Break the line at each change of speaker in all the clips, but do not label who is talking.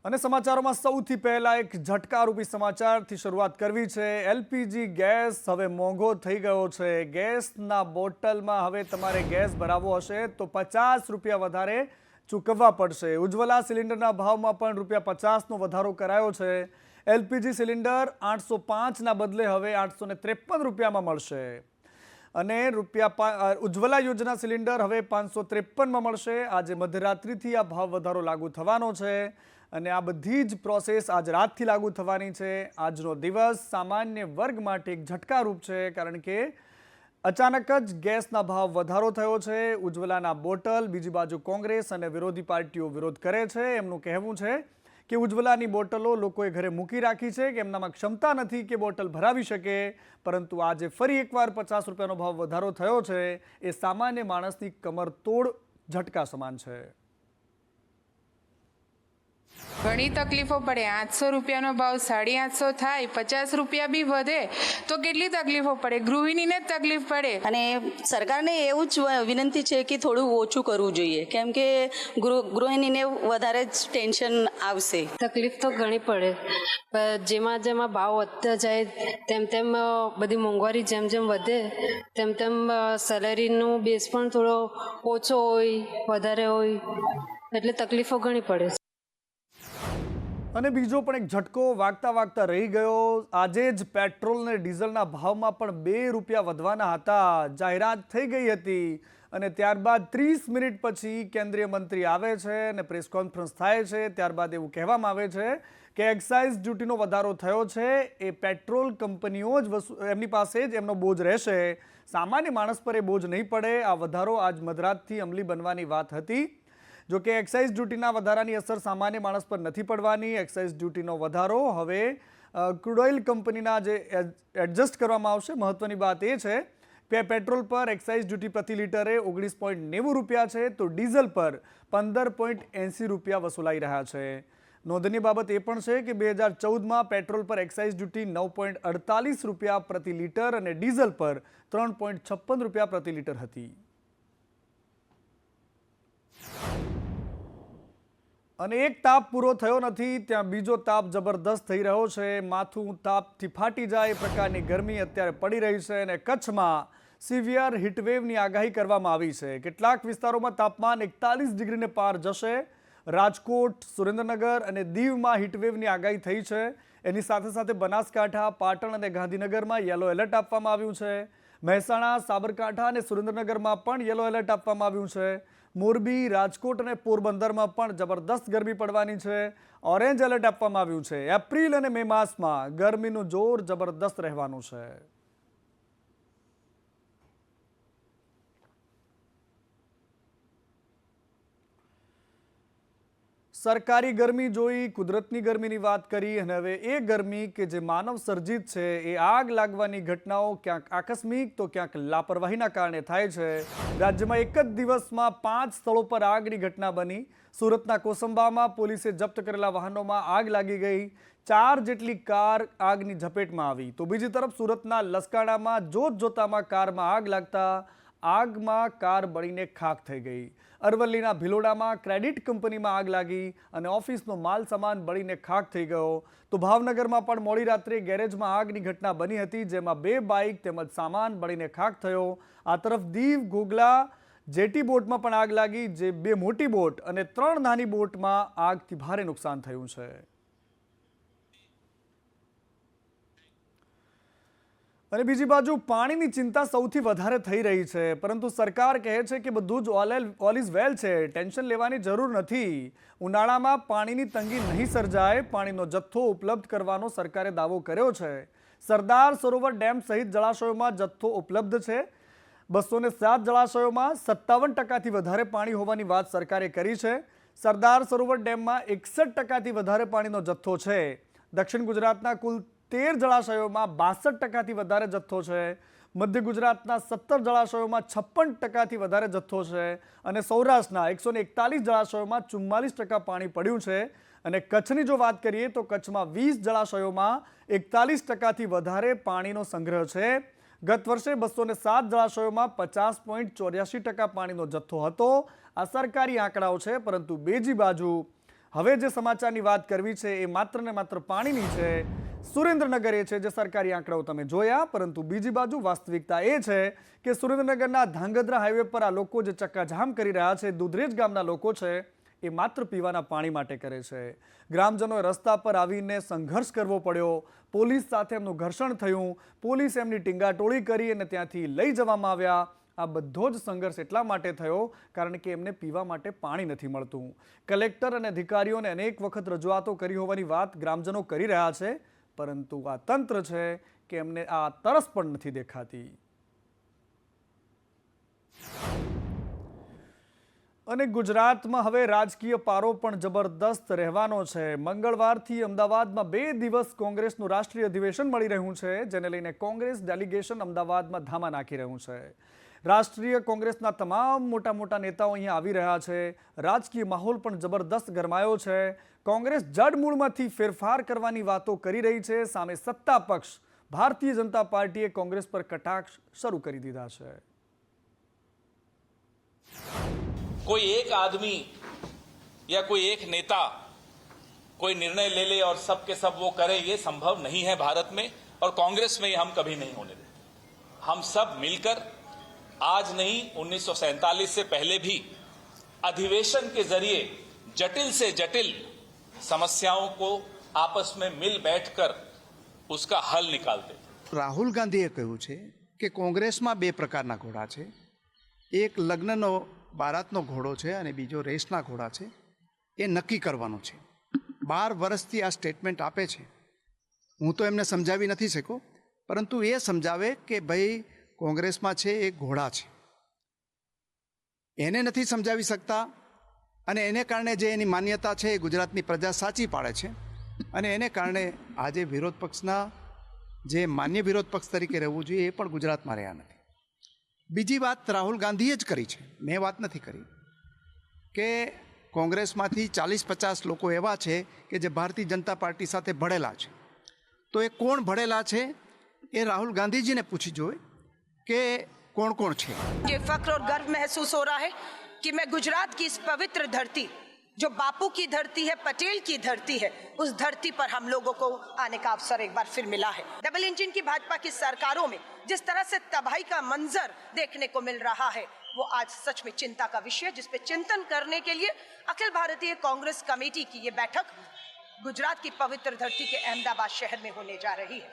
અને સમાચારોમાં સૌથી પહેલા એક ઝટકારૂપી સમાચારથી શરૂઆત કરવી છે। એલપીજી ગેસ હવે મોંઘો થઈ ગયો છે। ગેસના બોટલમાં હવે તમારે ગેસ ભરાવવો હશે તો 50 રૂપિયા વધારે ચૂકવવા પડશે। ઉજ્જવલા સિલિન્ડરના ભાવમાં પણ ₹50નો વધારો કરાયો છે। એલપીજી સિલિન્ડર 805ના બદલે હવે 853 રૂપિયામાં મળશે અને ઉજ્જવલા યોજના સિલિન્ડર હવે 553માં મળશે। આજે મધ્યરાત્રિથી આ ભાવ વધારો લાગુ થવાનો છે અને આ બધી જ પ્રોસેસ આજ રાતથી લાગુ થવાની છે। આજનો દિવસ સામાન્ય વર્ગ માટે એક ઝટકારૂપ છે કારણ કે અચાનક જ ગેસના ભાવ વધારો થયો છે। ઉજ્જવલાના બોટલ બીજી બાજુ કોંગ્રેસ અને વિરોધી પાર્ટીઓ વિરોધ કરે છે। એમનું કહેવું છે કે ઉજ્જવલાની બોટલો લોકોએ ઘરે મૂકી રાખી છે કે એમનામાં ક્ષમતા નથી કે બોટલ ભરાવી શકે, પરંતુ આજે ફરી એકવાર 50 રૂપિયાનો ભાવ વધારો થયો છે એ સામાન્ય માણસની કમરતોડ ઝટકા સમાન છે।
ઘણી તકલીફો પડે। 800 રૂપિયાનો ભાવ 850 થાય, 50 રૂપિયા બી વધે તો કેટલી તકલીફો પડે, ગૃહિણીને જ તકલીફ પડે।
અને સરકારને એવું જ વિનંતી છે કે થોડું ઓછું કરવું જોઈએ, કેમ કે ગૃહિણીને વધારે જ ટેન્શન આવશે।
તકલીફ તો ઘણી પડે, પણ જેમાં ભાવ વધતા જાય તેમ તેમ બધી મોંઘવારી જેમ જેમ વધે તેમ તેમ સેલેરીનું બેઝ પણ થોડો ઓછો હોય વધારે હોય, એટલે તકલીફો ઘણી પડે છે।
અને બીજો પણ એક ઝટકો વાગતા રહી ગયો। આજે જ પેટ્રોલ અને ડીઝલના ભાવમાં પણ 2 રૂપિયા વધવાના હતા। જાહેરાત થઈ ગઈ હતી અને ત્યારબાદ 30 મિનિટ પછી કેન્દ્રીય મંત્રી આવે છે અને પ્રેસ કોન્ફરન્સ થાય છે। ત્યારબાદ એવું કહેવામાં આવે છે કે એક્સાઇઝ ડ્યુટીનો વધારો થયો છે એ પેટ્રોલ કંપનીઓ જ એમની પાસે જ એમનો બોજ રહેશે, સામાન્ય માણસ પર એ બોજ નહીં પડે। આ વધારો આજ મધરાતથી અમલી બનવાની વાત હતી। જો કે એક્સાઇઝ ડ્યુટીના વધારાની અસર સામાન્ય માણસ પર નથી પડવાની। એક્સાઇઝ ડ્યુટીનો વધારો હવે ક્રૂડ ઓઇલ કંપનીના જે એડજસ્ટ કરવામાં આવશે। મહત્વની વાત એ છે કે પેટ્રોલ પર એક્સાઇઝ ડ્યુટી પ્રતિ લીટરે 19.90 રૂપિયા છે તો ડીઝલ પર 15.80 રૂપિયા વસૂલાઈ રહ્યા છે। નોંધનીય બાબત એ પણ છે કે 2014માં પેટ્રોલ પર એક્સાઇઝ ડ્યુટી 9.48 રૂપિયા પ્રતિ લીટર અને ડીઝલ પર 3.56 રૂપિયા પ્રતિ લીટર હતી। અને એક તાપ પૂરો થયો નથી ત્યાં બીજો તાપ જબરદસ્ત થઈ રહ્યો છે। માથું તાપથી ફાટી જાય એ પ્રકારની ગરમી અત્યારે પડી રહી છે અને કચ્છમાં સિવિયર હીટવેવની આગાહી કરવામાં આવી છે। કેટલાક વિસ્તારોમાં તાપમાન 41 ડિગ્રીને પાર જશે। રાજકોટ, સુરેન્દ્રનગર અને દીવમાં હીટવેવની આગાહી થઈ છે। એની સાથે સાથે બનાસકાંઠા, પાટણ અને ગાંધીનગરમાં યલો એલર્ટ આપવામાં આવ્યું છે। મહેસાણા, સાબરકાંઠા અને સુરેન્દ્રનગરમાં પણ યલો એલર્ટ આપવામાં આવ્યું છે। મોરબી, રાજકોટ અને પોરબંદરમાં પણ જબરદસ્ત ગરમી પડવાની છે। ઓરેન્જ એલર્ટ આપવામાં આવ્યું છે। એપ્રિલ અને મે માસમાં ગરમીનું જોર જબરદસ્ત રહેવાનું છે। સરકારી ગરમી જોઈ, કુદરતની ગરમીની વાત કરી અને હવે એ ગરમી કે જે માનવ સર્જિત છે એ આગ લાગવાની ઘટનાઓ ક્યાંક આકસ્મિક તો ક્યાંક લાપરવાહીના કારણે થાય છે। રાજ્યમાં એક જ દિવસમાં 5 સ્થળો પર આગની ઘટના બની। સુરતના કોસંબામાં પોલીસે જપ્ત કરેલા વાહનોમાં આગ લાગી ગઈ। 4 જેટલી કાર આગની ઝપેટમાં આવી તો બીજી તરફ સુરતના લસકાણામાં જોતજોતામાં કારમાં આગ લાગતા આગમાં કાર બળીને ખાખ થઈ ગઈ। અરવલ્લીના ભિલોડામાં ક્રેડિટ કંપનીમાં આગ લાગી અને ઓફિસનો માલ સામાન બળીને ખાખ થઈ ગયો તો ભાવનગરમાં પણ મોડી રાત્રે ગેરેજમાં આગની ઘટના બની હતી જેમાં 2 બાઇક તેમજ સામાન બળીને ખાખ થયો। આ તરફ દીવ ઘોઘલા જેટી બોટમાં પણ આગ લાગી, જે 2 મોટી બોટ અને 3 નાની બોટમાં આગથી ભારે નુકસાન થયું છે। અને બીજી બાજુ પાણીની ચિંતા સૌથી વધારે થઈ રહી છે, પરંતુ સરકાર કહે છે કે બધું જ ઓલ ઇઝ વેલ છે, ટેન્શન લેવાની જરૂર નથી। ઉનાળામાં પાણીની તંગી નહીં સર્જાય, પાણીનો જથ્થો ઉપલબ્ધ કરવાનો સરકારે દાવો કર્યો છે। સરદાર સરોવર ડેમ સહિત જળાશયોમાં જથ્થો ઉપલબ્ધ છે। 207 જળાશયોમાં 57%થી વધારે પાણી હોવાની વાત સરકારે કરી છે। સરદાર સરોવર ડેમમાં 61%થી વધારે પાણીનો જથ્થો છે। દક્ષિણ ગુજરાતના કુલ 13 જળાશયોમાં 62%થી વધારે જથ્થો છે। મધ્ય ગુજરાતના 17 જળાશયોમાં 56%થી વધારે જથ્થો છે અને સૌરાષ્ટ્રના 141 જળાશયોમાં 44% પાણી પડ્યું છે। અને કચ્છની જો વાત કરીએ તો કચ્છમાં 20 જળાશયોમાં 41%થી વધારે પાણીનો સંગ્રહ છે। ગત વર્ષે 207 જળાશયોમાં 50.84% પાણીનો જથ્થો હતો। આ સરકારી આંકડાઓ છે, પરંતુ બીજી બાજુ હવે જે સમાચારની વાત કરવી છે એ માત્ર ને માત્ર પાણીની છે. સુરેન્દ્રનગર એ છે જે સરકારી આંકડાઓ તમે જોયા, પરંતુ બીજી બાજુ વાસ્તવિકતા એ છે કે સુરેન્દ્રનગરના ધાંગધ્રા હાઈવે પર આ લોકો જે ચક્કાજામ કરી રહ્યા છે, દુધરેજ ગામના લોકો છે, એ માત્ર પીવાના પાણી માટે કરે છે. ગ્રામજનોએ રસ્તા પર આવીને સંઘર્ષ કરવો પડ્યો, પોલીસ સાથે એમનું ઘર્ષણ થયું, પોલીસે એમની ટીંગાટોળી કરી અને ત્યાંથી લઈ જવામાં આવ્યા. આ બધો જ સંઘર્ષ એટલા માટે થયો કારણ કે એમને પીવા માટે પાણી નથી મળતું. કલેક્ટર અને અધિકારીઓને અનેક વખત રજૂઆતો કરી હોવાની વાત ગ્રામજનો કરી રહ્યા છે, પરંતુ આ તંત્ર છે કે એમને આ તરસ પણ નથી દેખાતી. અને ગુજરાતમાં હવે રાજકીય પારો પણ જબરદસ્ત રહેવાનો છે. મંગળવારથી અમદાવાદમાં 2 દિવસ કોંગ્રેસનું રાષ્ટ્રીય અધિવેશન મળી રહ્યું છે, જેને લઈને કોંગ્રેસ ડેલિગેશન અમદાવાદમાં ધામા નાખી રહ્યું છે. રાષ્ટ્રીય કોંગ્રેસના તમામ મોટા નેતાઓ અહીંયા આવી રહ્યા છે. રાજકીય માહોલ પણ જબરદસ્ત ગરમાયો છે. કોંગ્રેસ જડમૂળમાંથી ફેરફાર કરવાની વાતો કરી રહી છે. સામે સત્તા પક્ષ ભારતીય જનતા પાર્ટીએ કોંગ્રેસ પર કટાક્ષ શરૂ કરી દીધા છે.
कोई एक आदमी या कोई एक नेता कोई निर्णय ले ले और सब के सब वो करे, ये संभव नहीं है भारत में, और कांग्रेस में ये हम कभी नहीं होने देंगे. हम सब मिलकर आज नहीं 1947 से पहले भी अधिवेशन के जरिए जटिल से जटिल समस्याओं को आपस में मिल बैठकर उसका हल निकालते.
રાહુલ ગાંધીએ કહ્યું છે કે કોંગ્રેસમાં 2 પ્રકારના ઘોડા છે. એક લગ્નનો બારાતનો ઘોડો છે અને બીજો રેસના ઘોડા છે. એ નક્કી કરવાનું છે. 12 વર્ષથી આ સ્ટેટમેન્ટ આપે છે. હું તો એમને સમજાવી નથી શક્યો, પરંતુ એ સમજાવે કે ભાઈ કોંગ્રેસમાં છે એક ઘોડા છે, એને નથી સમજાવી શકતા, અને એને કારણે જે એની માન્યતા છે એ ગુજરાતની પ્રજા સાચી પાડે છે, અને એને કારણે આજે વિરોધ પક્ષના જે માન્ય વિરોધ પક્ષ તરીકે રહેવું જોઈએ એ પણ ગુજરાતમાં રહ્યા નથી. બીજી વાત રાહુલ ગાંધીએ જ કરી છે, મેં વાત નથી કરી, કે કોંગ્રેસમાંથી 40-50 લોકો એવા છે કે જે ભારતીય જનતા પાર્ટી સાથે ભળેલા છે. તો એ કોણ ભળેલા છે એ રાહુલ ગાંધીજીને પૂછી જોઈએ કે कौन कौन छे.
ये फख्र और गर्व महसूस हो रहा है कि मैं गुजरात की इस पवित्र धरती, जो बापू की धरती है, पटेल की धरती है, उस धरती पर हम लोगों को आने का अवसर एक बार फिर मिला है. डबल इंजन की भाजपा की सरकारों में जिस तरह से तबाही का मंजर देखने को मिल रहा है, वो आज सच में चिंता का विषय है, जिस पे चिंतन करने के लिए अखिल भारतीय कांग्रेस कमेटी की ये बैठक गुजरात की पवित्र धरती के अहमदाबाद शहर में होने जा रही है.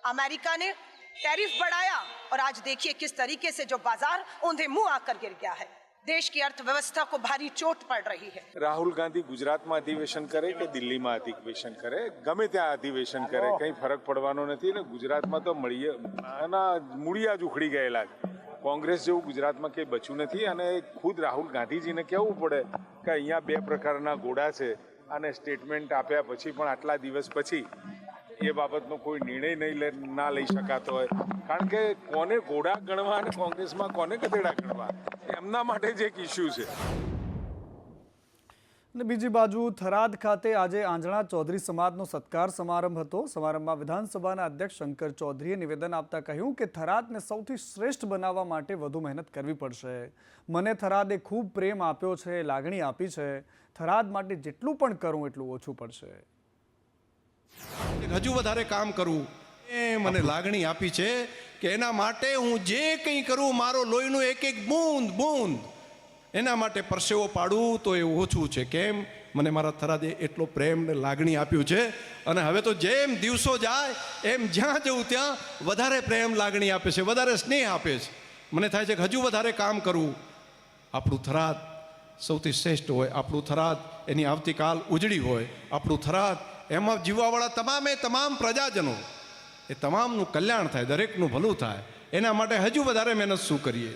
अमेरिका ने टैरिफ बढ़ाया और आज देखिए किस तरीके से जो बाजार ऊंधे मुंह आकर गिर गया है. देश की अर्थव्यवस्था को भारी चोट पड़ रही है.
રાહુલ ગાંધી ગુજરાતમાં અધિવેશન કરે કે દિલ્હીમાં અધિવેશન કરે, ગમે ત્યાં અધિવેશન કરે, કંઈ ફરક પડવાનો નથી. ને ગુજરાતમાં તો મૂળિયા જ ઉખડી ગયેલા છે. કોંગ્રેસ જેવું ગુજરાતમાં કંઈ બચ્યું નથી. અને ખુદ રાહુલ ગાંધીજીને કહેવું પડે કે અહીંયા 2 પ્રકારના ઘોડા છે, અને સ્ટેટમેન્ટ આપ્યા પછી પણ આટલા દિવસ પછી એ બાબતનો કોઈ નિર્ણય ના લઈ શકાતો હોય. કારણ કે કોને ઘોડા ગણવા અને કોંગ્રેસમાં કોને ગધેડા ગણવા, એમના માટે જ એક ઇસ્યુ છે.
અને બીજી બાજુ થરાદ ખાતે આજે આંજણા ચૌધરી સમાજનો સત્કાર સમારંભ હતો. સમારંભમાં વિધાનસભાના અધ્યક્ષ શંકર ચૌધરીએ નિવેદન આપતા કહ્યું કે થરાદને સૌથી શ્રેષ્ઠ બનાવવા માટે વધુ મહેનત કરવી પડશે. મને થરાદે ખૂબ પ્રેમ આપ્યો છે, લાગણી આપી છે. થરાદ માટે જેટલું પણ કરું એટલું ઓછું પડશે.
હજુ વધારે કામ કરવું એ મને લાગણી આપી છે કે એના માટે હું જે કંઈ કરું, મારો લોહીનું એક એક બૂંદ એના માટે પરસેવો પાડું તો એ ઓછું છે. કેમ? મને મારા થરાદે એટલો પ્રેમ ને લાગણી આપ્યું છે. અને હવે તો જેમ દિવસો જાય એમ જ્યાં જવું ત્યાં વધારે પ્રેમ લાગણી આપે છે, વધારે સ્નેહ આપે છે. મને થાય છે કે હજુ વધારે કામ કરવું. આપણું થરાદ સૌથી શ્રેષ્ઠ હોય, આપણું થરાદ એની આવતીકાલ ઉજળી હોય, આપણું થરાદ એમાં જીવવાવાળા તમામ પ્રજાજનો એ તમામનું કલ્યાણ થાય, દરેકનું ભલું થાય. એના માટે હજુ વધારે મહેનત શું કરીએ.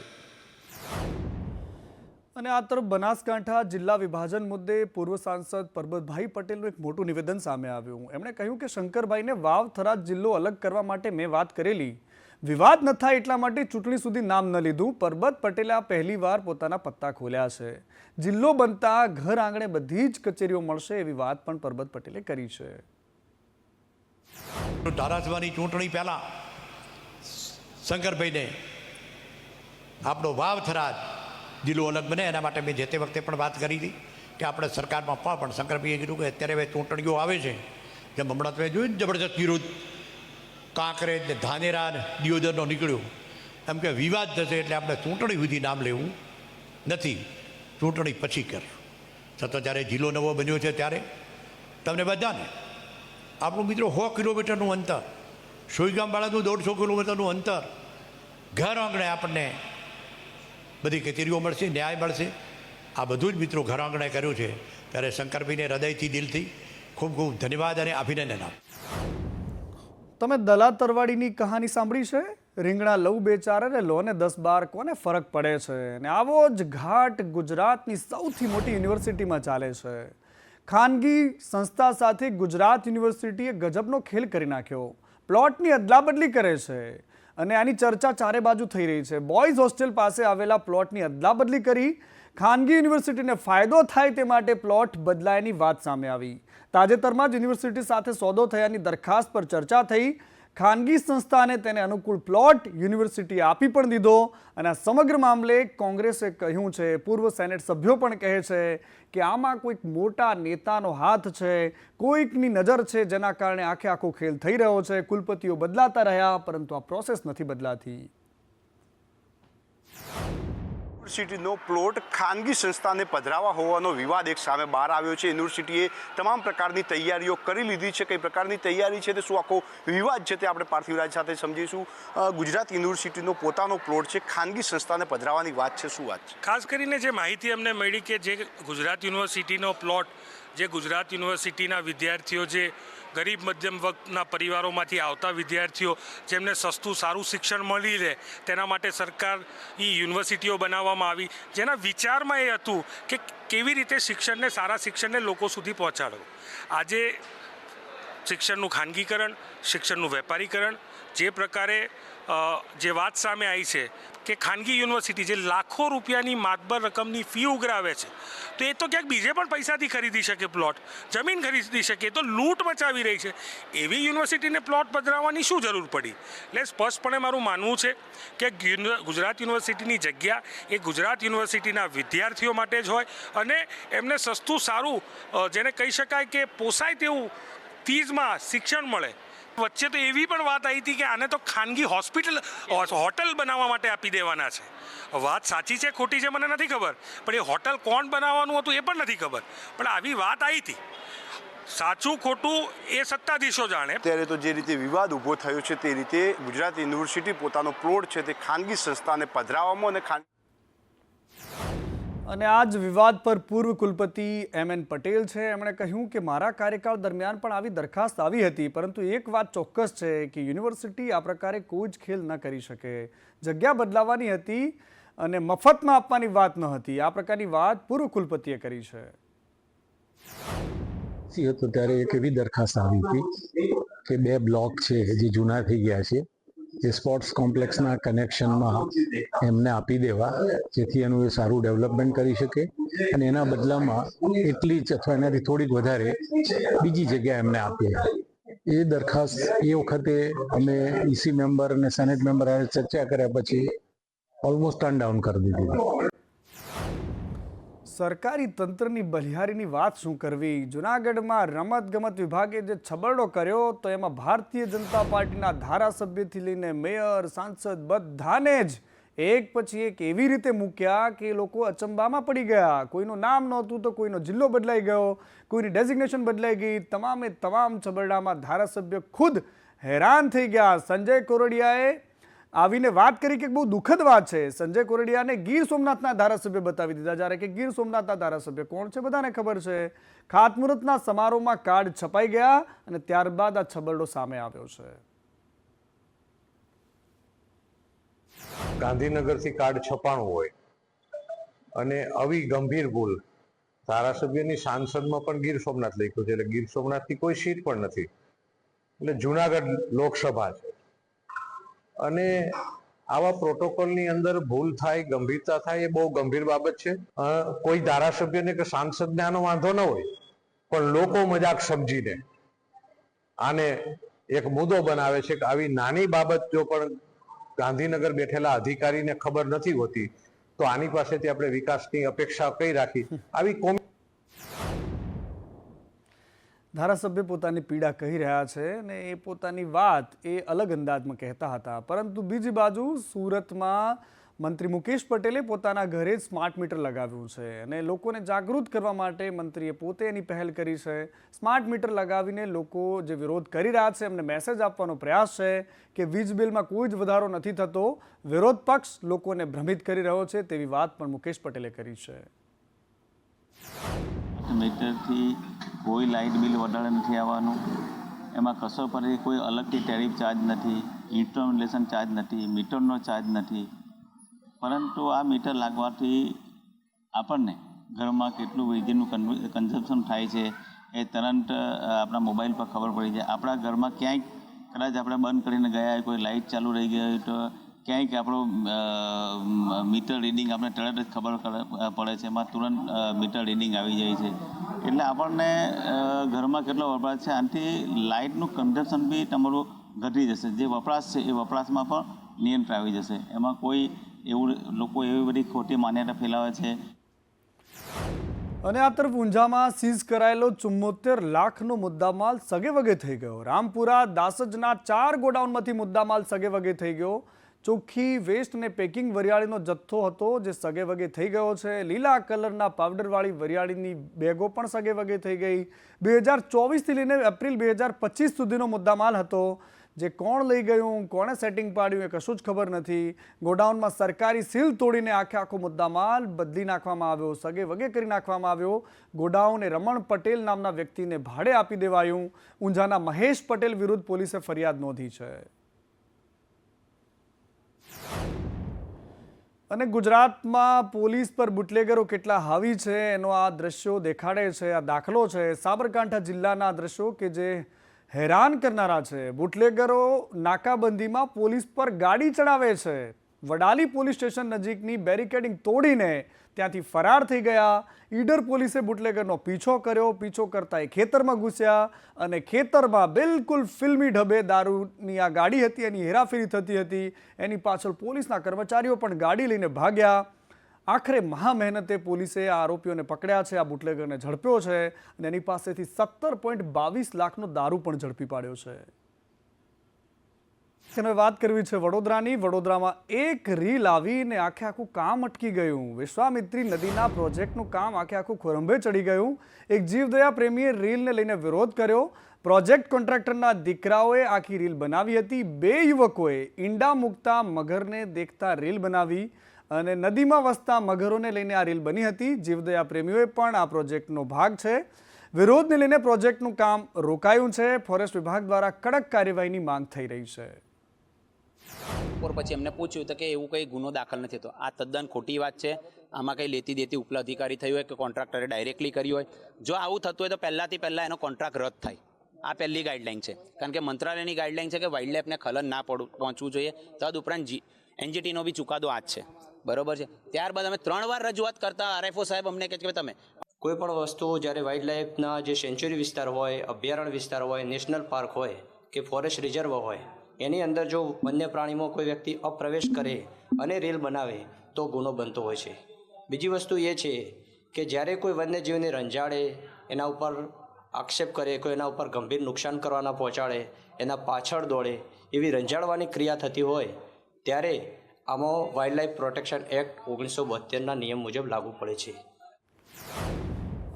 અને આ તરફ બનાસકાંઠા જિલ્લા વિભાજન મુદ્દે પૂર્વ સાંસદ પરબતભાઈ પટેલનું એક મોટું નિવેદન સામે આવ્યું. એમણે કહ્યું કે શંકરભાઈને વાવ થરાદ જિલ્લો અલગ કરવા માટે મેં વાત કરેલી, વિવાદ ન થાય એટલા માટે ચૂંટણી સુધી નામ ન લીધું. પરબત પટેલે આ પહેલીવાર પોતાના પત્તા ખોલ્યા છે. જિલ્લો બનતા ઘર આંગણે બધી જ કચેરીઓ મળશે એવી વાત પણ પરબત પટેલે કરી છે.
ધારાસભાની ચૂંટણી પહેલા શંકરભાઈને આપણો વાવ થરાદ જિલ્લો અલગ બને એના માટે મેં જે તે વખતે પણ વાત કરી હતી. કે આપણે સરકારમાં પણ શંકરભાઈએ કીધું કે અત્યારે હવે ચૂંટણીઓ આવે છે જેમ હમણાં તમે જોયું ને જબરજસ્ત વિરોધ કાંકરેજ ને ધાનેરા ને દિયોદરનો નીકળ્યો એમ કે વિવાદ થશે એટલે આપણે ચૂંટણી સુધી નામ લેવું નથી, ચૂંટણી પછી કરશું. છતાં જ્યારે જિલ્લો નવો બન્યો છે ત્યારે તમને બધાને આપણું મિત્રો 100 કિલોમીટરનું અંતર, સોઈગામવાળાનું 150 કિલોમીટરનું અંતર, ઘર આંગણે આપણને બધી કચેરીઓ મળશે, ન્યાય મળશે. આ બધું જ મિત્રો ઘર આંગણે કર્યું છે ત્યારે શંકરભાઈને હૃદયથી દિલથી ખૂબ ખૂબ ધન્યવાદ અને અભિનંદન આપું.
તમે દલા તરવાડીની કહાની સાંભળી છે? રીંગણા લઉં બે ચાર અને લો ને 10-12 કોને ફરક પડે છે? અને આવો જ ઘાટ ગુજરાતની સૌથી મોટી યુનિવર્સિટીમાં ચાલે છે. ખાનગી સંસ્થા સાથે ગુજરાત યુનિવર્સિટીએ ગજબનો ખેલ કરી નાખ્યો. પ્લોટની અદલાબદલી કરે છે અને આની ચર્ચા ચારે બાજુ થઈ રહી છે. બોયઝ હોસ્ટેલ પાસે આવેલા પ્લોટની અદલાબદલી કરી ખાનગી યુનિવર્સિટીને ફાયદો થાય તે માટે પ્લોટ બદલાયાની વાત સામે આવી. તાજેતરમાં જ યુનિવર્સિટી સાથે સોદો થયાની દરખાસ્ત પર ચર્ચા થઈ. ખાનગી સંસ્થાને તેને અનુકૂળ પ્લોટ યુનિવર્સિટીએ આપી પણ દીધો અને આ સમગ્ર મામલે કોંગ્રેસે કહ્યું છે, પૂર્વ સેનેટ સભ્યો પણ કહે છે કે આમાં કોઈક મોટા નેતાનો હાથ છે, કોઈકની નજર છે, જેના કારણે આખો ખેલ થઈ રહ્યો છે. કુલપતિઓ બદલાતા રહ્યા પરંતુ આ પ્રોસેસ નથી બદલાતી.
યુનિવર્સિટીનો પ્લોટ ખાનગી સંસ્થાને પધરાવવા હોવાનો વિવાદ એક સામે બહાર આવ્યો છે. યુનિવર્સિટીએ તમામ પ્રકારની તૈયારીઓ કરી લીધી છે. કઈ પ્રકારની તૈયારી છે તે શું આખો વિવાદ છે તે આપણે પાર્થિવરાજ સાથે સમજીશું. ગુજરાત યુનિવર્સિટીનો પોતાનો પ્લોટ છે, ખાનગી સંસ્થાને પધરાવવાની વાત છે, શું વાત છે?
ખાસ કરીને જે માહિતી અમને મળી કે જે ગુજરાત યુનિવર્સિટીનો પ્લોટ, જે ગુજરાત યુનિવર્સિટીના વિદ્યાર્થીઓ, જે ગરીબ મધ્યમ વર્ગના પરિવારોમાંથી આવતા વિદ્યાર્થીઓ જેમને સસ્તું સારું શિક્ષણ મળી રહે તેના માટે સરકારની યુનિવર્સિટીઓ બનાવવામાં આવી, જેના વિચારમાં એ હતું કે કેવી રીતે શિક્ષણને, સારા શિક્ષણને લોકો સુધી પહોંચાડવું. આજે શિક્ષણનું ખાનગીકરણ, શિક્ષણનું વેપારીકરણ, જે પ્રકારે જે વાત સામે આવી છે કે ખાનગી યુનિવર્સિટી જે લાખો રૂપિયાની માતબર રકમની ફી ઉઘરાવે છે, તો એ તો ક્યાંક બીજે પણ પૈસાથી ખરીદી શકે, પ્લોટ જમીન ખરીદી શકે, તો લૂંટ મચાવી રહી છે. એવી યુનિવર્સિટીને પ્લોટ પધરાવવાની શું જરૂર પડી? એટલે સ્પષ્ટપણે મારું માનવું છે કે ગુજરાત યુનિવર્સિટીની જગ્યા એ ગુજરાત યુનિવર્સિટીના વિદ્યાર્થીઓ માટે જ હોય અને એમને સસ્તું સારું, જેને કહી શકાય કે પોસાય તેવું ફીઝમાં શિક્ષણ મળે. વચ્ચે તો એવી પણ વાત આવી હતી કે આને તો ખાનગી હોટલ બનાવવા માટે આપી દેવાના છે. વાત સાચી છે ખોટી છે મને નથી ખબર, પણ એ હોટલ કોણ બનાવવાનું હતું એ પણ નથી ખબર, પણ આવી વાત આવી હતી. સાચું ખોટું એ સત્તાધીશો જાણે.
ત્યારે તો જે રીતે વિવાદ ઊભો થયો છે તે રીતે ગુજરાત યુનિવર્સિટી પોતાનો પ્લોટ છે તે ખાનગી સંસ્થાને પધરાવવામાં
અને આ જ વિવાદ પર પૂર્વ કુલપતિ M.N. પટેલ છે. એમણે કહ્યું કે મારા કાર્યકાળ દરમિયાન પણ આવી દરખાસ્ત આવી હતી, પરંતુ એક વાત ચોક્કસ છે કે યુનિવર્સિટી આ પ્રકારે કોઈ જ ખેલ ન કરી શકે. જગ્યા બદલાવાની હતી અને મફતમાં આપવાની વાત ન હતી. આ પ્રકારની વાત પૂર્વ કુલપતિએ કરી છે.
હતો ત્યારે એક એવી દરખાસ્ત આવી હતી કે 2 બ્લોક છે જે જૂના થઈ ગયા છે એ સ્પોર્ટ્સ કોમ્પ્લેક્સના કનેક્શનમાં એમને આપી દેવા, જેથી એનું એ સારું ડેવલપમેન્ટ કરી શકે અને એના બદલામાં એટલી જ અથવા એનાથી થોડીક વધારે બીજી જગ્યા એમને આપીએ. એ દરખાસ્ત એ વખતે અમે EC મેમ્બર અને સેનેટ મેમ્બર ચર્ચા કર્યા પછી ઓલમોસ્ટ ટર્ન ડાઉન કરી દીધી.
સરકારી તંત્રની બલિહારીની વાત શું કરવી? જૂનાગઢમાં રમતગમત વિભાગે જે છબરડો કર્યો તો એમાં ભારતીય જનતા પાર્ટીના ધારાસભ્યથી લઈને મેયર, સાંસદ બધાને જ એક પછી એક એવી રીતે મૂક્યા કે લોકો અચંબામાં પડી ગયા. કોઈનું નામ નહોતું તો કોઈનો જિલ્લો બદલાઈ ગયો, કોઈની ડેઝિગ્નેશન બદલાઈ ગઈ. તમામે તમામ છબરડામાં ધારાસભ્ય ખુદ હેરાન થઈ ગયા. સંજય કોરડિયાએ આવીને વાત કરી કે બહુ દુઃખદ વાત છે. સંજય કોરડિયાને ગીર સોમનાથના ધારાસભ્ય બતાવી દીધા, જ્યારે કે ગીર સોમનાથના ધારાસભ્ય કોણ છે બધાને ખબર છે. ખાતમુહૂર્તના સમારોહમાં કાર્ડ છપાઈ ગયા અને ત્યારબાદ આ છબરડો સામે આવ્યો છે.
ગાંધીનગરથી કાર્ડ છપાણું હોય અને આવી ગંભીર ભૂલ ધારાસભ્યની સાંસદમાં પણ ગીર સોમનાથ લખ્યું છે, એટલે ગીર સોમનાથથી કોઈ સીટ પણ નથી, એટલે જુનાગઢ લોકસભા છે. અને આવા પ્રોટોકોલની અંદર ભૂલ થાય, ગંભીરતા થાય એ બહુ ગંભીર બાબત છે. કોઈ ધારાસભ્યને કે સાંસદને આનો વાંધો ન હોય, પણ લોકો મજાક સમજીને આને એક મુદ્દો બનાવે છે કે આવી નાની બાબત જો પણ ગાંધીનગર બેઠેલા અધિકારીને ખબર નથી હોતી તો આની પાસેથી આપણે વિકાસની અપેક્ષા કઈ રાખી. આવી
ધારાસભ્ય પોતાની પીડા કહી રહ્યા છે અને એ પોતાની વાત એ અલગ અંદાજમાં કહેતા હતા, પરંતુ બીજી બાજુ સુરતમાં મંત્રી મુકેશ પટેલે પોતાના ઘરે જ સ્માર્ટ મીટર લગાવ્યું છે અને લોકોને જાગૃત કરવા માટે મંત્રીએ પોતે એની પહેલ કરી છે. સ્માર્ટ મીટર લગાવીને લોકો જે વિરોધ કરી રહ્યા છે એમને મેસેજ આપવાનો પ્રયાસ છે કે વીજ બિલમાં કોઈ જ વધારો નથી થતો, વિરોધ પક્ષ લોકોને ભ્રમિત કરી રહ્યો છે તેવી વાત પણ મુકેશ પટેલે કરી છે.
મીટરથી કોઈ લાઇટ બિલ વધારે નથી આવવાનું, એમાં કશો પર કોઈ અલગથી ટેરિફ ચાર્જ નથી, ઇન્સ્ટોલેશન ચાર્જ નથી, મીટરનો ચાર્જ નથી. પરંતુ આ મીટર લાગવાથી આપણને ઘરમાં કેટલું વીજળીનું કન્ઝમ્પશન થાય છે એ તરત આપણા મોબાઈલ પર ખબર પડી જાય. આપણા ઘરમાં ક્યાંય કદાચ આપણે બંધ કરીને ગયા, કોઈ લાઇટ ચાલુ રહી ગઈ હોય તો ક્યાંક આપણું મીટર રીડિંગ આપણે તરત જ ખબર પડે છે, એમાં તુરંત મીટર રીડિંગ આવી જાય છે. એટલે આપણને ઘરમાં કેટલો વપરાશ છે, આનાથી લાઇટનું કન્ઝમ્પશન બી તમારું ઘટી જશે. જે વપરાશ છે એ વપરાશમાં પણ નિયંત્રણ આવી જશે. એમાં કોઈ એવું લોકો એવી બધી ખોટી માન્યતા ફેલાવે છે.
અને આ તરફ ઊંઝામાં સીઝ કરાયેલો 74 લાખનો મુદ્દામાલ સગે વગે થઈ ગયો. રામપુરા દાસજના 4 ગોડાઉનમાંથી મુદ્દામાલ સગે વગે થઈ ગયો. ચોખ્ખી વેસ્ટ અને પેકિંગ વરિયાળીનો જથ્થો હતો જે સગે વગે થઈ ગયો છે. લીલા કલરના પાવડરવાળી વરિયાળીની બેગો પણ સગે વગે થઈ ગઈ. 2024થી લઈને એપ્રિલ 2025 સુધીનો મુદ્દામાલ હતો, જે કોણ લઈ ગયું, કોણે સેટિંગ પાડ્યું એ કશું જ ખબર નથી. ગોડાઉનમાં સરકારી સીલ તોડીને આખો મુદ્દામાલ બદલી નાખવામાં આવ્યો, સગે વગે કરી નાખવામાં આવ્યો. ગોડાઉન એ રમણ પટેલ નામના વ્યક્તિને ભાડે આપી દેવાયું. ઊંઝાના મહેશ પટેલ વિરુદ્ધ પોલીસે ફરિયાદ નોંધી છે. અને ગુજરાતમાં પોલીસ પર બુટલેગરો કેટલા હાવી છે એનો આ દ્રશ્યો દેખાડે છે. આ દાખલો છે સાબરકાંઠા જિલ્લાના દ્રશ્યો કે જે હેરાન કરનારા છે. બુટલેગરો નાકાબંધીમાં પોલીસ પર ગાડી ચડાવે છે. વડાલી પોલીસ સ્ટેશન નજીકની બેરિકેડિંગ તોડીને ત્યાંથી ફરાર થઈ ગયા. ઈડર પોલીસે બુટલેગરનો પીછો કર્યો. પીછો કરતા એ ખેતરમાં ઘૂસ્યા અને ખેતરમાં બિલકુલ ફિલ્મી ઢબે દારૂની આ ગાડી હતી, એની હેરાફેરી થતી હતી. એની પાછળ પોલીસના કર્મચારીઓ પણ ગાડી લઈને ભાગ્યા. આખરે મહા મહેનતે પોલીસે આ આરોપીઓને પકડ્યા છે, આ બુટલેગરને ઝડપ્યો છે અને એની પાસેથી 17.22 લાખનો દારૂ પણ ઝડપી પાડ્યો છે. હવે વાત કરવી છે વડોદરાની. વડોદરામાં એક રીલ આવીને આખું કામ અટકી ગયું. વિશ્વામિત્રી નદીના પ્રોજેક્ટનું કામ આખું ખોરંભે ચડી ગયું. એક જીવદયા પ્રેમીએ રીલને લઈને વિરોધ કર્યો. પ્રોજેક્ટ કોન્ટ્રાક્ટરના દીકરાઓએ આખી રીલ બનાવી હતી. 2 યુવકોએ ઈંડા મૂકતા મગરને દેખતા રીલ બનાવી અને નદીમાં વસતા મગરોને લઈને આ રીલ બની હતી. જીવદયા પ્રેમીઓએ પણ આ પ્રોજેક્ટનો ભાગ છે. વિરોધને લઈને પ્રોજેક્ટનું કામ રોકાયું છે. ફોરેસ્ટ વિભાગ દ્વારા કડક કાર્યવાહીની માંગ થઈ રહી છે.
પછી એમને પૂછ્યું તો કે એવું કંઈ ગુનો દાખલ નથી થતો. આ તદ્દન ખોટી વાત છે. આમાં કંઈ લેતી દેતી ઉપલા અધિકારી થયું હોય કે કોન્ટ્રાક્ટરે ડાયરેક્ટલી કર્યું હોય. જો આવું થતું હોય તો પહેલાં એનો કોન્ટ્રાક્ટ રદ થાય. આ પહેલી ગાઈડલાઇન છે. કારણ કે મંત્રાલયની ગાઈડલાઇન છે કે વાઇલ્ડ લાઈફને ખલન ના પહોંચવું જોઈએ. તદુપરાંત એનજીટીનો બી ચુકાદો આ જ છે. બરોબર છે. ત્યારબાદ અમે 3 વાર રજૂઆત કરતા આરએફઓ સાહેબ અમને કહે કે તમે
કોઈ પણ વસ્તુ જ્યારે વાઇલ્ડ લાઈફના જે સેન્ચ્યુરી વિસ્તાર હોય, અભયારણ્ય વિસ્તાર હોય, નેશનલ પાર્ક હોય કે ફોરેસ્ટ રિઝર્વ હોય, એની અંદર જો વન્ય પ્રાણીમાં કોઈ વ્યક્તિ અપ્રવેશ કરે અને રીલ બનાવે તો ગુનો બનતો હોય છે. બીજી વસ્તુ એ છે કે જ્યારે કોઈ વન્યજીવને રંજાડે, એના ઉપર આક્ષેપ કરે, કોઈ એના ઉપર ગંભીર નુકસાન કરવાના પહોંચાડે, એના પાછળ દોડે, એવી રંજાડવાની ક્રિયા થતી હોય ત્યારે આમાં વાઇલ્ડ લાઈફ પ્રોટેક્શન એક્ટ 1972ના નિયમ મુજબ લાગુ પડે છે.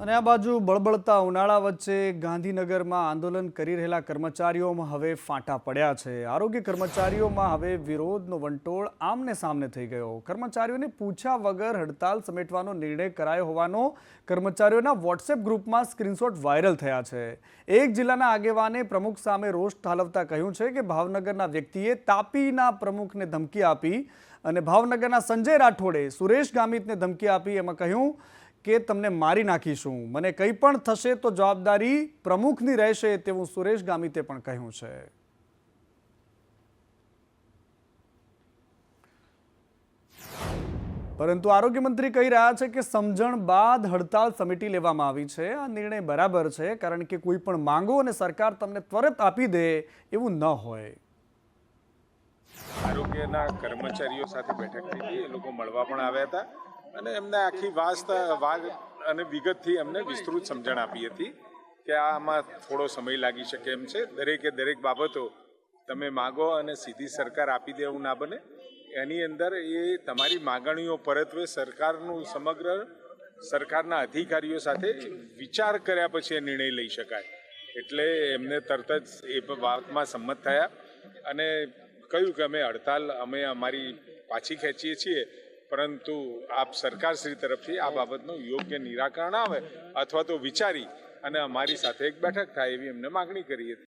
અને આ બાજુ બળબળતા ઉનાળા વચ્ચે ગાંધીનગરમાં આંદોલન કરી રહેલા કર્મચારીઓમાં હવે ફાંટા પડ્યા છે. આરોગ્ય કર્મચારીઓમાં હવે વિરોધનો વંટોળ આમને સામને થઈ ગયો. કર્મચારીઓને પૂછ્યા વગર હડતાલ સમેટવાનો નિર્ણય કરાયો હોવાનો કર્મચારીઓના વોટ્સએપ ગ્રુપમાં સ્ક્રીનશોટ વાયરલ થયા છે. એક જિલ્લાના આગેવાને પ્રમુખ સામે રોષ ઠાલવતા કહ્યું છે કે ભાવનગરના વ્યક્તિએ તાપીના પ્રમુખને ધમકી આપી અને ભાવનગરના સંજય રાઠોડે સુરેશ ગામિતને ધમકી આપી. એમાં કહ્યું કે તમને મારી નાખીશું, મને કંઈ પણ થશે તો જવાબદારી પ્રમુખની રહેશે તેવું સુરેશ ગામિતે પણ કહ્યું છે. પરંતુ આરોગ્ય મંત્રી કહી રહ્યા છે કે સમજણ બાદ હડતાલ સમિતિ લેવામાં આવી છે. આ નિર્ણય બરાબર છે, કારણ કે કોઈ પણ માંગો અને સરકાર તમને ત્વરિત આપી દે એવું ન હોય.
આરોગ્યના કર્મચારીઓ સાથે બેઠક થઈ હતી. એ લોકો મળવા પણ આવ્યા હતા અને એમને આખી વાગ અને વિગતથી એમને વિસ્તૃત સમજણ આપી હતી કે આમાં થોડો સમય લાગી શકે એમ છે. દરેક બાબતો તમે માગો અને સીધી સરકાર આપી દે એવું ના બને. એની અંદર એ તમારી માગણીઓ પરત્વે સરકારના અધિકારીઓ સાથે વિચાર કર્યા પછી એ નિર્ણય લઈ શકાય. એટલે એમને તરત જ એ વાતમાં સંમત થયા અને કહ્યું કે અમે અમારી પાછી ખેંચીએ છીએ, પરંતુ આપ સરકારશ્રી તરફથી આ બાબતનું યોગ્ય નિરાકરણ આવે અથવા તો વિચારી અને અમારી સાથે એક બેઠક થાય એવી એમને માગણી કરી હતી.